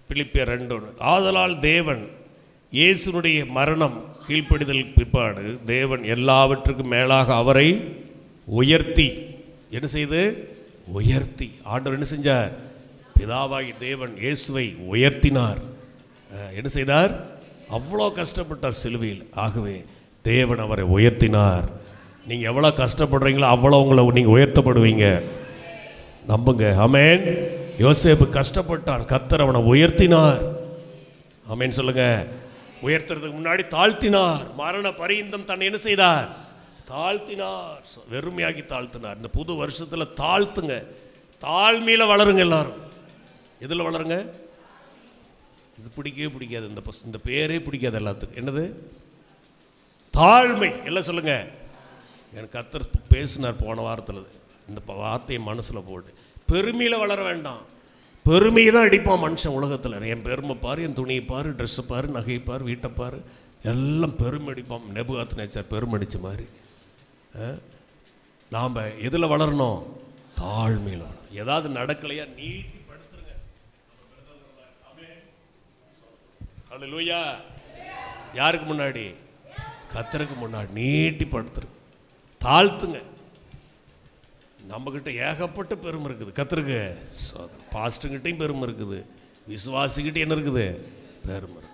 பிலிப்பியர் 2:1. ஆதலால் தேவன் இயேசுனுடைய மரணம் கீழ்ப்படிதல் பிற்பாடு தேவன் எல்லாவற்றுக்கும் மேலாக அவரை உயர்த்தி, என்ன செய்து? உயர்த்தி. ஆண்டவர் என்ன செஞ்சார்? பிதாவாகி தேவன் இயேசுவை உயர்த்தினார். என்ன செய்தார்? அவ்வளோ கஷ்டப்பட்டார் சிலுவையில். ஆகவே தேவன் அவரை உயர்த்தினார். நீங்கள் எவ்வளோ கஷ்டப்படுறீங்களோ அவ்வளோ உங்களை நீங்கள் உயர்த்தப்படுவீங்க. நம்புங்க. ஆமென். யோசேப்பு கஷ்டப்பட்டான், கர்த்தர் அவனை உயர்த்தினார். ஆமென் சொல்லுங்க. உயர்த்துறதுக்கு முன்னாடி தாழ்த்தினார். மரண பரியந்தம் தன்னை என்ன செய்தார்? தாழ்த்தினார். வெறுமையாகி தாழ்த்தினார். இந்த புது வருஷத்தில் தாழ்த்துங்க, தாழ்மையில் வளருங்க. எல்லாரும் எதில் வளருங்க? இது பிடிக்கவே பிடிக்காது, இந்த பேரே பிடிக்காது எல்லாத்துக்கும். என்னது? தாழ்மை. எல்லாம் சொல்லுங்க. எனக்கு கர்த்தர் பேசினார் போன வாரத்தில். இந்த வார்த்தையை மனசில் போட்டு பெருமையில் வளர வேண்டாம். பெருமையை தான் அடிப்பான் மனுஷன் உலகத்தில். என் பெருமை பாரு, என் துணியை பாரு, ட்ரெஸ்ஸை பாரு, நகையை பாரு, வீட்டை பாரு, எல்லாம் பெருமை அடிப்பான். நேபுகாத்நேச்சார் பெருமை அடித்த மாதிரி. நாம் எதில் வளரணும்? தாழ்மையில் வளரும். ஏதாவது நடக்கலையா நீட்டி படுத்துருங்க. ஹல்லேலூயா. யாருக்கு முன்னாடி? கர்த்தருக்கு முன்னாடி நீட்டி படுத்துருங்க, தாழ்த்துங்க. நம்மக்கிட்ட ஏகப்பட்ட பெருமை இருக்குது. கர்த்தருக்கு பாஸ்டர்கிட்டையும் பெருமை இருக்குது, விசுவாசிக்கிட்டே என்ன இருக்குது? பெருமை இருக்குது.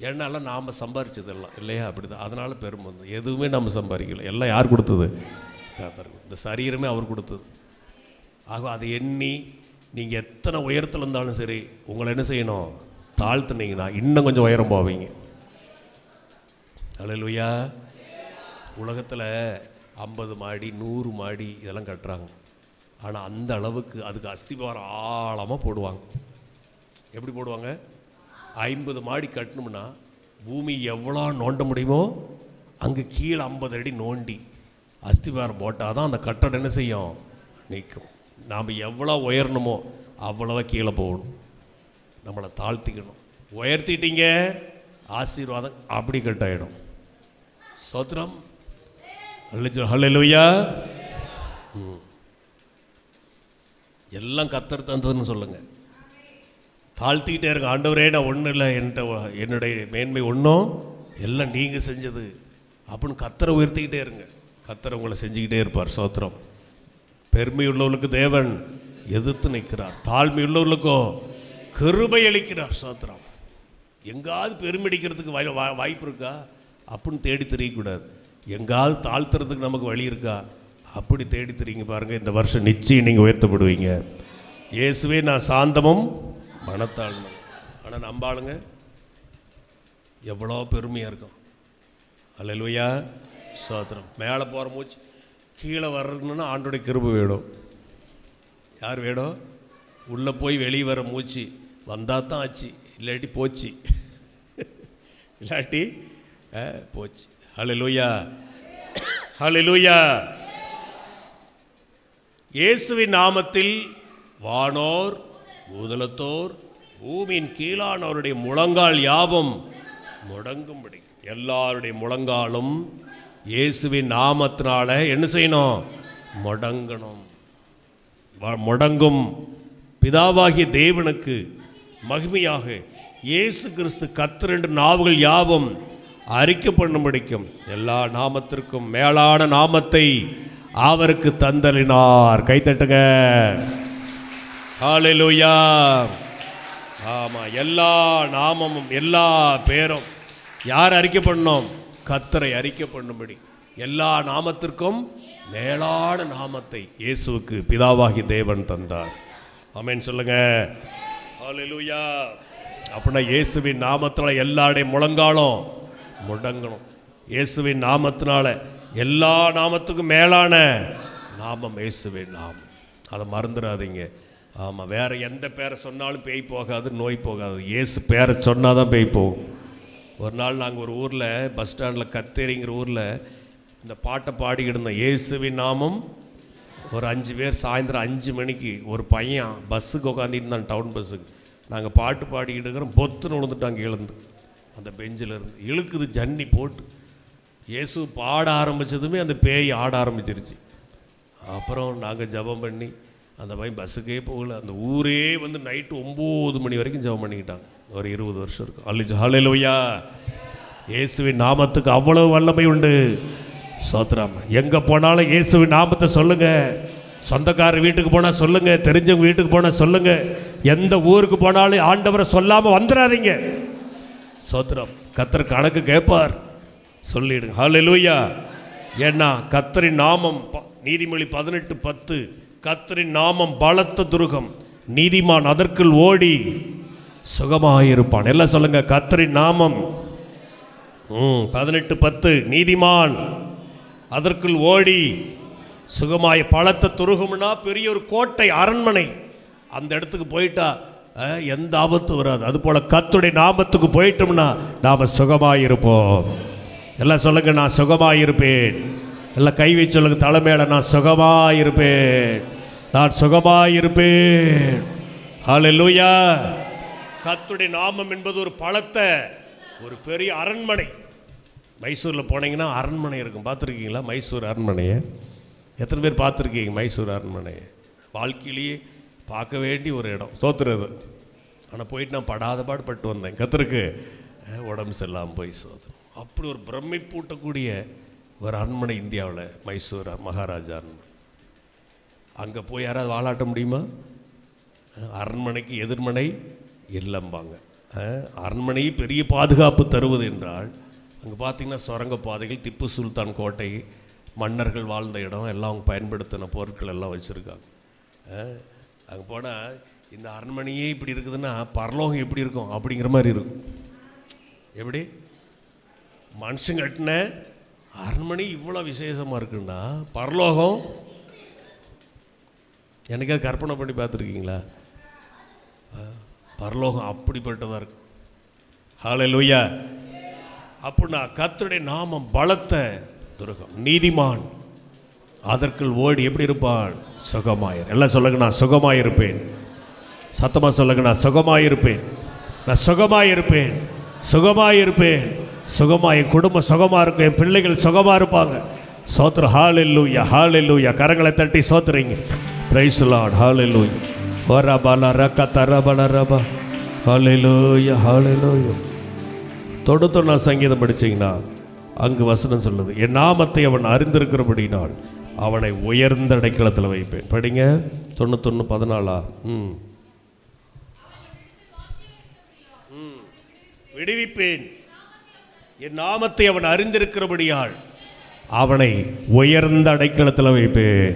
ஏன்னாலாம் நாம் சம்பாரிச்சதெல்லாம் இல்லையா? அப்படி தான். அதனால் பெருமை வந்து எதுவுமே நம்ம சம்பாதிக்கல. எல்லாம் யார் கொடுத்தது? கர்த்தர். இந்த சரீரமே அவர் கொடுத்தது. ஆக அதை எண்ணி நீங்கள் எத்தனை உயரத்தில் இருந்தாலும் சரி, உங்களை என்ன செய்யணும்? தாழ்த்துனீங்கன்னா இன்னும் கொஞ்சம் உயரம் போவீங்க. ஹல்லேலூயா. உலகத்தில் 50 மாடி 100 மாடி இதெல்லாம் கட்டுறாங்க. ஆனால் அந்த அளவுக்கு அதுக்கு அஸ்திபாரம் ஆழமாக போடுவாங்க. எப்படி போடுவாங்க? 50 மாடி கட்டணும்னா பூமி எவ்வளோ நோண்ட முடியுமோ அங்கே கீழே 50 அடி நோண்டி அஸ்திவாரம் போட்டால் தான் அந்த கட்டடம் என்ன செய்யும், நிற்கும். நாம் எவ்வளோ உயரணுமோ அவ்வளோவா கீழே போகணும், நம்மளை தாழ்த்திக்கணும். உயர்த்திட்டீங்க ஆசீர்வாதம் அப்படி கட்டாயிடும். ஸ்தோத்திரம். ஹல்லேலூயா. எல்லாம் கர்த்தர் தந்ததுன்னு சொல்லுங்கள். தாழ்த்திக்கிட்டே இருங்க. ஆண்டவரே நான் ஒன்றும் இல்லை, என்னுடைய மேன்மை ஒன்றும் எல்லாம் நீங்கள் செஞ்சது அப்படின்னு கர்த்தரை உயர்த்திக்கிட்டே இருங்க. கர்த்தர் உங்களை செஞ்சுக்கிட்டே இருப்பார். ஸ்தோத்திரம். பெருமை உள்ளவர்களுக்கு தேவன் எதிர்த்து நிற்கிறார், தாழ்மை உள்ளவர்களுக்கோ கிருபை அளிக்கிறார். ஸ்தோத்திரம். எங்காவது பெருமிடிக்கிறதுக்கு வாய்ப்பு இருக்கா அப்படின்னு தேடி தெரியக்கூடாது. எங்காவது தாழ்த்துறதுக்கு நமக்கு வழி இருக்கா அப்படி தேடி தெரியுங்க. பாருங்கள், இந்த வருஷம் நிச்சயம் நீங்கள் உயர்த்தப்படுவீங்க. இயேசுவே நான் சாந்தமும் மனத்தாழ்மை. ஆனால் நம்பாளுங்க எவ்வளோ பெருமையாக இருக்கும். அல்லேலூயா. ஸ்தோத்திரம். மேலே போகிற மூச்சு கீழே வர்றதுன்னா ஆண்டோடைய கிருபை வேணும். யார் வேணும்? உள்ளே போய் வெளியே வர மூச்சு வந்தால் தான் ஆச்சு, இல்லாட்டி போச்சு, இல்லாட்டி போச்சு. அல்லேலூயா. அல்லேலூயா. இயேசுவின் நாமத்தில் வானோர் பூதலத்தோர் பூமியின் கீழானவருடைய முழங்கால் யாவும் முடங்கும்படி, எல்லாருடைய முழங்காலும் இயேசுவின் நாமத்தினால என்ன செய்யணும்? முடங்கணும். முடங்கும் பிதாவாகிய தேவனுக்கு மகிமையாக இயேசு கிறிஸ்து கர்த்தர் என்ற நாவுகள் யாவும் அறிக்கை பண்ணும்படிக்கும் எல்லா நாமத்திற்கும் மேலான நாமத்தை அவருக்கு தந்தளினார். கைத்தட்டுங்க. ஹல்லேலூயா. ஆமாம், எல்லா நாமமும் எல்லா பேரும் யார் அறிக்கை பண்ணோம்? கர்த்தரை அறிக்கை பண்ணும்படி எல்லா நாமத்திற்கும் மேலான நாமத்தை இயேசுவுக்கு பிதாவாகி தேவன் தந்தார். ஆமென் சொல்லுங்க. ஹல்லேலூயா. அப்படின்னா இயேசுவின் நாமத்தினால எல்லாருடைய முழங்காலும் முடங்கணும். இயேசுவின் நாமத்தினால எல்லா நாமத்துக்கும் மேலான நாமம் இயேசுவின் நாமம். அதை மறந்துடாதீங்க. ஆமாம், வேறு எந்த பேரை சொன்னாலும் பேய் போகாது, நோய் போகாது. இயேசு பேரை சொன்னால் தான் பேய் போகும். ஒரு நாள் நாங்கள் ஒரு ஊரில் பஸ் ஸ்டாண்டில் கத்தேரிங்கிற ஊரில் இந்த பாட்டை பாடிக்கிட்டு இருந்தோம். இயேசுவின் நாமம். ஒரு 5 பேர் சாயந்தரம் 5 மணிக்கு ஒரு பையன் பஸ்ஸுக்கு உட்காந்துட்டு இருந்தான், டவுன் பஸ்ஸுக்கு. நாங்கள் பாட்டு பாடிக்கிட்டு இருக்கிறோம், பொத்துன்னு விழுந்துட்டாங்க எழுந்து அந்த பெஞ்சில் இருந்து. இழுக்குது ஜன்னி போட்டு. இயேசு பாட ஆரம்பித்ததுமே அந்த பேய் ஆட ஆரம்பிச்சிருச்சு. அப்புறம் நாங்கள் ஜெபம் பண்ணி அந்த பையன் பஸ்ஸுக்கே போகல. அந்த ஊரே வந்து நைட்டு 9 மணி வரைக்கும் ஜெபம் பண்ணிக்கிட்டாங்க. ஒரு 20 வருஷம் இருக்கும். ஹல்லேலூயா. இயேசுவின் நாமத்துக்கு அவ்வளவு வல்லமை உண்டு. ஸ்தோத்திரம். எங்கே போனாலும் இயேசுவின் நாமத்தை சொல்லுங்கள். சொந்தக்காரர் வீட்டுக்கு போனால் சொல்லுங்கள், தெரிஞ்சவங்க வீட்டுக்கு போனால் சொல்லுங்கள். எந்த ஊருக்கு போனாலும் ஆண்டவரை சொல்லாமல் வந்துடாதீங்க. ஸ்தோத்திரம். கர்த்தர் கணக்கு கேட்பார், சொல்லிடுங்க. ஹல்லேலூயா. ஏன்னா கர்த்தரின் நாமம், நீதிமொழி 18:10, கர்த்தரின் நாமம் பலத்த துருகம், நீதிமான் அதற்குள் ஓடி சுகமாயிருப்பான். எல்லாம் சொல்லுங்க. கர்த்தரின் நாமம் 18:10, நீதிமான் அதற்குள் ஓடி சுகமாய. பலத்த துருகம்னா பெரிய ஒரு கோட்டை, அரண்மனை. அந்த இடத்துக்கு போயிட்டா எந்த ஆபத்து வராது. அதுபோல் கர்த்தருடைய நாமத்துக்கு போயிட்டோம்னா நாம் சுகமாயிருப்போம். எல்லாம் சொல்லுங்க, நான் சுகமாயிருப்பேன். எல்லாம் கை வச்சு சொல்லுங்க தலைமையில, நான் சுகமாயிருப்பேன், நான் சுகமாயிருப்பேன். ஹல்லேலூயா. கர்த்தருடைய நாமம் என்பது ஒரு பலத்த ஒரு பெரிய அரண்மனை. மைசூரில் போனீங்கன்னா அரண்மனை இருக்கும், பார்த்துருக்கீங்களா? மைசூர் அரண்மனையை எத்தனை பேர் பார்த்துருக்கீங்க? மைசூர் அரண்மனையை வாழ்க்கையிலேயே பார்க்க வேண்டிய ஒரு இடம். சோத்துறது. ஆனால் போயிட்டு நான் படாத பாடுபட்டு வந்தேன். கர்த்தருக்கு உடம்பு சரியில்லாமல் போய் சோத்துறோம். அப்படி ஒரு பிரமிப்பூட்டக்கூடிய ஒரு அரண்மனை இந்தியாவில், மைசூர் மகாராஜா அரண்மனை. அங்கே போய் யாராவது வாலாட்ட முடியுமா? அரண்மனைக்கு எதிர்மனை இல்லம்பாங்க. அரண்மனை பெரிய பாதுகாப்பு தருவது என்றால் அங்கே பார்த்திங்கன்னா சுரங்க பாதைகள், திப்பு சுல்தான் கோட்டை, மன்னர்கள் வாழ்ந்த இடம் எல்லாம் அவங்க பயன்படுத்தின பொருட்கள் எல்லாம் வச்சுருக்காங்க. அங்கே போனால் இந்த அரண்மனையே இப்படி இருக்குதுன்னா பரலோகம் எப்படி இருக்கும் அப்படிங்கிற மாதிரி இருக்கும். எப்படி மனுஷன் கட்டின அரண்மனை இவ்வளோ விசேஷமாக இருக்குன்னா பரலோகம் எனக்காவது கற்பனை பண்ணி பார்த்துருக்கீங்களா? பரலோகம் அப்படிப்பட்டதாக இருக்கும். ஹல்லேலூயா. அப்படின்னா கர்த்தருடைய நாமம் பலத்த துருகம். நீதிமான் அதற்குள் ஓடி எப்படி இருப்பான்? சுகமாயிரு. எல்லாம் சொல்லுங்க, நான் சுகமாயிருப்பேன். சத்தமாக சொல்லுங்க, நான் சுகமாயிருப்பேன், நான் சுகமாயிருப்பேன், சுகமாயிருப்பேன். சுகமாக என் குடும்பம் சுகமாக இருக்கும், என் பிள்ளைகள் சுகமாக இருப்பாங்க. சோத்திரம். ஹல்லேலூயா, ஹல்லேலூயா. கரங்களை தட்டி சோத்துறீங்க. Praise the Lord. ஹல்லேலூயா. வரபல ரகதரபல ரப. ஹல்லேலூயா, ஹல்லேலூயா. தொடுத்து நான் சங்கீதம் படிச்சீங்கன்னா அங்கு வசனம் சொல்லுது, என் நாமத்தை அவன் அறிந்திருக்கிறபடினால் அவனை உயர்ந்த அடைக்கலத்தில் வைப்பேன். படிங்க 91:14. விடுவிப்பேன். என் நாமத்தை அவன் அறிந்திருக்கிறபடியால் அவனை உயர்ந்த அடைக்கலத்தில் வைப்பேன்.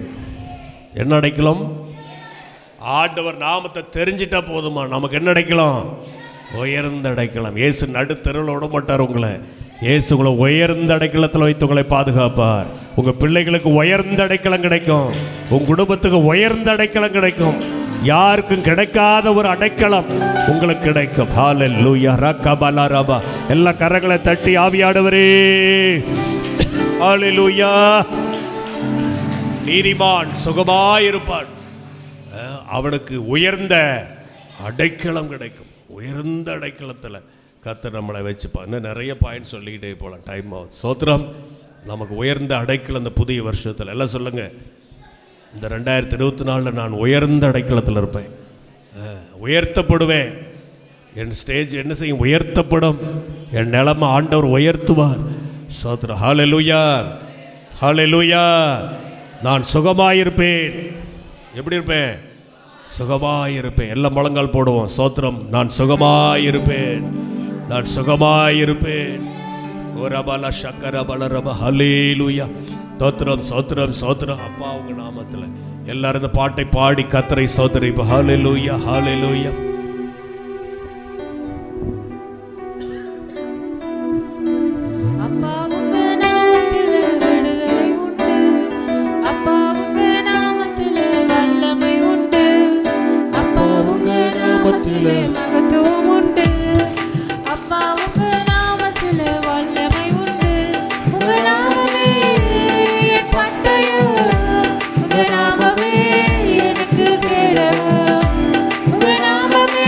என்ன அடைக்கலம்? ஆண்டவர் நாமத்தை தெரிஞ்சிட்டா போதுமா? நமக்கு என்ன அடைக்கலாம்? உயர்ந்த அடைக்கலம். இயேசு நடுத்தெருவில் விட மாட்டார் உங்களை. இயேசு உங்களை உயர்ந்த அடைக்கலத்தில் வைத்து உங்களை பாதுகாப்பார். உங்கள் பிள்ளைகளுக்கு உயர்ந்த அடைக்கலம் கிடைக்கும், உங்கள் குடும்பத்துக்கு உயர்ந்த அடைக்கலம் கிடைக்கும். யாருக்கும் கிடைக்காத ஒரு அடைக்கலம் உங்களுக்கு கிடைக்கும். ஹல்லேலூயா. ரகபல ரப. எல்லா கரங்களை தட்டி ஆவியானவரே. ஹல்லேலூயா. நீதிமான் சுகமாயிருப்பான், அவனுக்கு உயர்ந்த அடைக்கலம் கிடைக்கும். உயர்ந்த அடைக்கலத்தில் கர்த்தர் நம்மளை வச்சுப்பா. இன்னும் நிறைய பாயிண்ட் சொல்லிக்கிட்டே போகலாம், டைம் ஆகும். சோத்திரம். நமக்கு உயர்ந்த அடைக்கலம் இந்த புதிய வருஷத்தில். எல்லாம் சொல்லுங்க, இந்த 2024 நான் உயர்ந்த அடைக்கலத்தில் இருப்பேன், உயர்த்தப்படுவேன். என் ஸ்டேஜ் என்ன செய்யும்? உயர்த்தப்படும். என் நிலைமை ஆண்டவர் உயர்த்துவார். சோத்திரம். ஹல்லேலூயா, ஹல்லேலூயா. நான் சுகமாயிருப்பேன். எப்படி இருப்பேன்? சுகமாயிருப்பேன். எல்லாம் முழங்கால் போடுவோம். சோத்திரம். நான் சுகமாயிருப்பேன், நான் சுகமாயிருப்பேன். ஓரபல சக்கரபல ரப. ஹல்லேலூயா. சோத்திரம், சோத்திரம், சோத்திரம். அப்பா உங்க நாமத்தில் எல்லாரும் இந்த பாட்டை பாடி கர்த்தரை சோதரிப்போம். ஹல்லேலூயா, ஹல்லேலூயா. மகத்துவம் உண்டு. அப்பா உங்க நாமத்தில் வல்லமை உண்டு. உங்க நாமமே என் பட்டயம், உங்க நாமமே எனக்கு கேடகம். உங்க நாமமே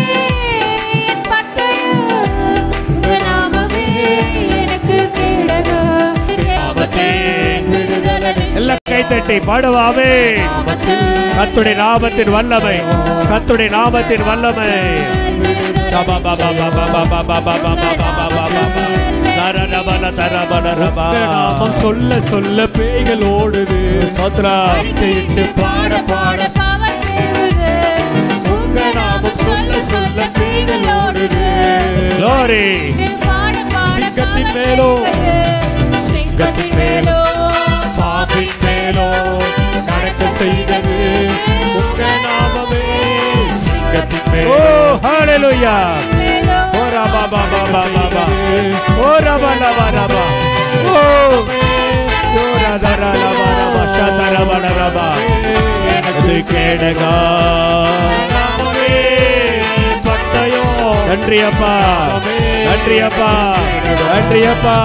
என் பட்டயம், உங்க நாமமே எனக்கு கேடகம். எல்லாம் கை தட்டி பாடுவாவே. கர்த்தருடைய நாமத்தின் வல்லமை, கர்த்தருடைய நாமத்தின் வல்லமை. நாமம் சொல்ல சொல்ல பேய்கள் ஓடுது. பாட பாட பாவம் பெருகுது. உங்க நாமம் சொல்ல சொல்ல பேய்கள் ஓடுது. Glory. பாட பாட சிங்கத்தின் மேலோ, சிங்கத்தின் மேலோ, பாம்பின் மேலோ நடக்க செய்தது உங்க நாமமே. சிங்கத்தின் மேலோ. Oh, hallelujah. Oh, raba ba ba ba ba ba. Oh, raba la ba la ba. Oh, oh, rada la ba la ba. Shata la ba la ba. அது கேடகா நாமமே பட்டயோ. நன்றி அப்பா, நன்றி அப்பா, நன்றி அப்பா.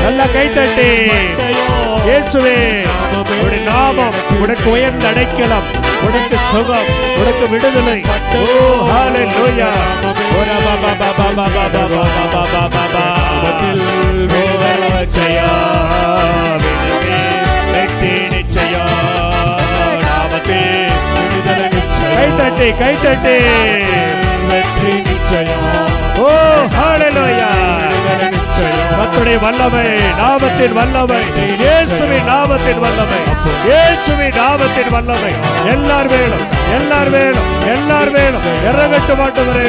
நல்ல கைத்தட்டி. இயேசுவே, உடைய நாமம் உனக்கு உயர்ந்த அடைக்கலம், உனக்கு சுகம், உனக்கு விடுதலை. ஓ ஹல்லேலூயா. ஓ ரபா பா பா பா பா பா பா பா பா பா பா பா. நிச்சயா வெற்றி நிச்சயா நாமத்தே விடுதலை நிச்சயம். கைத்தட்டி கைத்தட்டி. வெற்றி நிச்சயம். ஓ ஹல்லேலூயா. கர்த்தருடைய வல்லமை, நாமத்தின் வல்லமை, இயேசுவின் நாமத்தின் வல்லமை, இயேசுவின் நாமத்தின் வல்லமை. எல்லார் வேணும், எல்லார் வேணும், எல்லார் வேணும். இறங்கட்டு மாட்டவரே.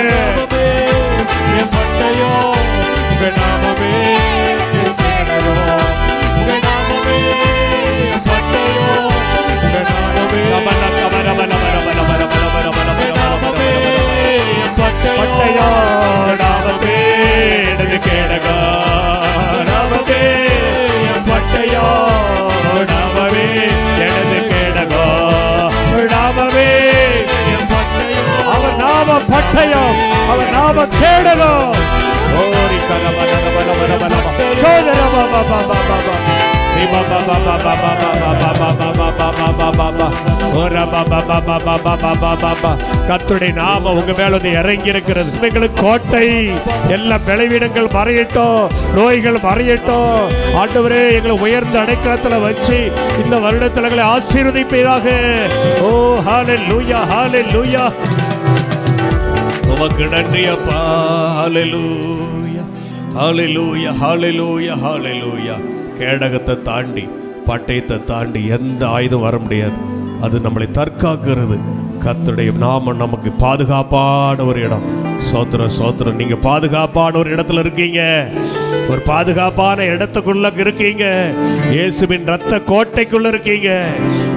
என் பட்டயோ உங்க நாமமே. உங்க நாமமே என் பட்டயோ. உங்க நாமமே பட்டயோ நாமமே எனது கேடகா. நாமமே பட்டயோ நாமமே எனது கேடகா. நாமமே அவர் நாம பட்டயம், அவர் நாம நாம கேடகம். ஓரி கரபலபலபலபலப. சோதரபபபபபப. கர்த்தருடைய நாமம் உங்க மேல வந்து இறங்கி இருக்கிறது. எங்களுக்கு கோட்டை, எல்லா பலவீனங்கள் மறையட்டும், நோய்கள் மறையட்டும். ஆண்டவரே, எங்களை உயர்ந்த அடைக்கலத்துல வச்சு இந்த வருடத்துல எங்களை ஆசீர்வதிப்பீராக. ஓ ஹalleluya, ஹalleluya. உமக்கு நன்றி அப்பா. ஹalleluya, ஹalleluya, ஹalleluya, ஹalleluya. கேடகத்தை தாண்டி, பட்டயத்தை தாண்டி எந்த ஆயுதம் வர முடியாது. அது நம்மளை தற்காக்கிறது. கர்த்தருடைய நாமம் நமக்கு பாதுகாப்பான ஒரு இடம். சோத்திரம், சோத்திரம். நீங்க பாதுகாப்பான ஒரு இடத்துல இருக்கீங்க. ஒரு பாதுகாப்பான இடத்துக்குள்ள இருக்கீங்க. இயேசுவின் ரத்த கோட்டைக்குள்ள இருக்கீங்க.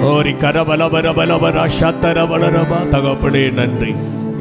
ஓரி கரபலபரபலபரா சத்தரபலரபா. தகப்பனே நன்றி.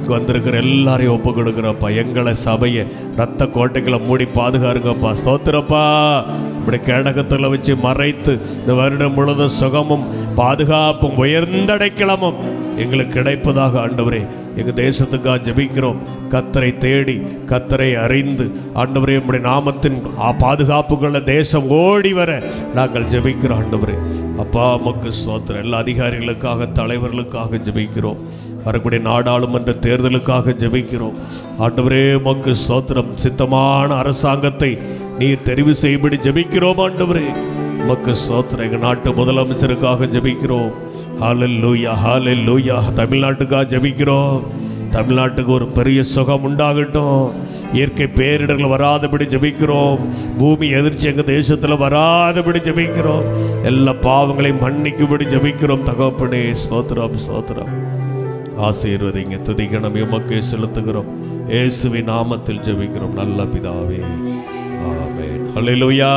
வந்திருக்கிற எல்லாரையும் ஒப்பு கொடுக்குறப்பா. எங்களை சபையை ரத்த கோட்டைகளை மூடி பாதுகாருங்கப்பா. ஸ்தோத்திரப்பா. இப்படி கேடகத்தில் வச்சு மறைத்து இந்த வருடம் முழுவதும் சுகமும் பாதுகாப்பும் உயர்ந்த அடைக்கலமும் எங்களுக்கு கிடைப்பதாக ஆண்டவரே எங்கள் தேசத்துக்காக ஜெபிக்கிறோம். கர்த்தரை தேடி, கர்த்தரை அறிந்து ஆண்டவரே உம்முடைய நாமத்தின் பாதுகாப்புக்குள்ள தேசம் ஓடி வர நாங்கள் ஜெபிக்கிறோம் ஆண்டவரே. அப்பா உமக்கு ஸ்தோத்திரம். எல்லா அதிகாரிகளுக்காக, தலைவர்களுக்காக ஜெபிக்கிறோம். வரக்கூடிய நாடாளுமன்ற தேர்தலுக்காக ஜெபிக்கிறோம் ஆண்டவரே. உமக்கு ஸ்தோத்திரம். சித்தமான அரசாங்கத்தை நீர் தெரிவு செய்யும்படி ஜெபிக்கிறோம் ஆண்டவரே. உமக்கு ஸ்தோத்திரம். எங்கள் நாட்டு முதலமைச்சருக்காக ஜெபிக்கிறோம். ஹalleluya, ஹalleluya. தமிழ்நாட்டுக்காக ஜெபிக்கிறோம். தமிழ்நாட்டுக்கு ஒரு பெரிய சுகம் உண்டாகட்டும். இயற்கை பேரிடர்கள் வராதபடி ஜெபிக்கிறோம். பூமி எதிர்ச்சி எங்கள் தேசத்தில் வராதபடி ஜெபிக்கிறோம். எல்லா பாவங்களையும் மன்னிக்கும்படி ஜெபிக்கிறோம் தகப்பனே. ஸ்தோத்திரம், ஸ்தோத்திரம். ஆசீர்வதிங்க. துதிகணம் எமக்கே செலுத்துகிறோம். இயேசுவின் நாமத்தில் ஜெபிக்கிறோம் நல்ல பிதாவே. ஆமென். ஹல்லேலூயா.